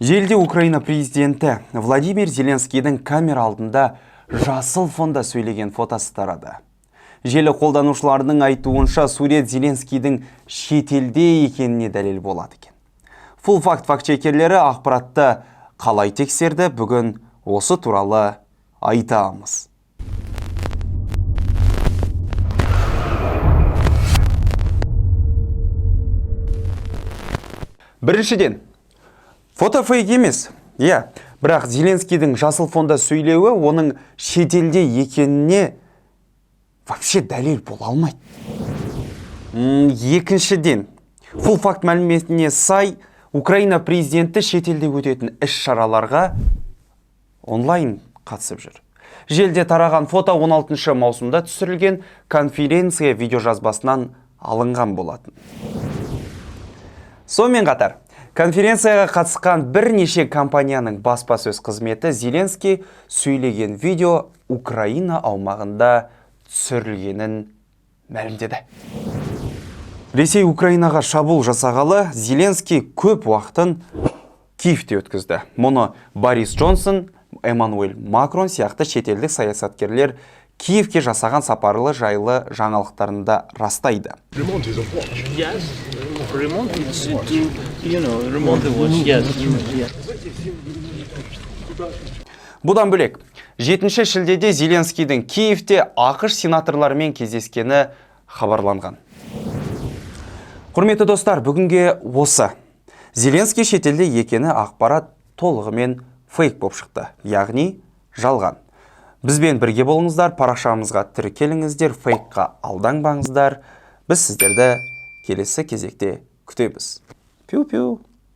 Желде Украина президенті Владимир Зеленскийдің камера алдында жасыл фонда сөйлеген фотосы тарады. Желі қолданушыларының айтуынша сурет Зеленскийдің шетелде екеніне дәлел болады екен. Full факт-чекерлері ақпаратты қалай тексерді, бүгін осы туралы айтамыз. Біріншіден, фото фейк емес. Бірақ Зеленскийдің жасыл фонда сөйлеуі оның шетелде екеніне вообще дәлел бола алмайды. Екіншіден, full факт мәліметіне сай, Украина президенті шетелде өтетін іс-шараларға онлайн қатысып жүр. Желде тараған фото 16 маусымда түсірілген конференция видеожазбасынан алынған болатын. Сонымен қатар, конференцияға қатысқан бірнеше компанияның баспасөз қызметі Зеленский сөйлеген видео Украина аумағында түсірілгенін мәлімдеді. Ресей Украинаға шабуыл жасағалы Зеленский көп уақытын Киевте өткізді. Мұны Борис Джонсон, Эммануэль Макрон сияқты шетелдік саясаткерлер Киевке жасаған сапарлы жайлы жаңалықтарында растайды. Бұдан бөлек, 7 шілдеде Зеленскийдің Киевте ақш сенаторларымен кездескені хабарланған. Құрметті достар, бүгінге осы. Зеленский шетелде екені ақпарат толығымен фейк болып шықты, яғни жалған. Бізбен бірге болыңыздар, парақшамызға тіркеліңіздер, фейкқа алданбаңыздар. Біз сіздерді келесі кезекте күтеміз. Пиу-пиу.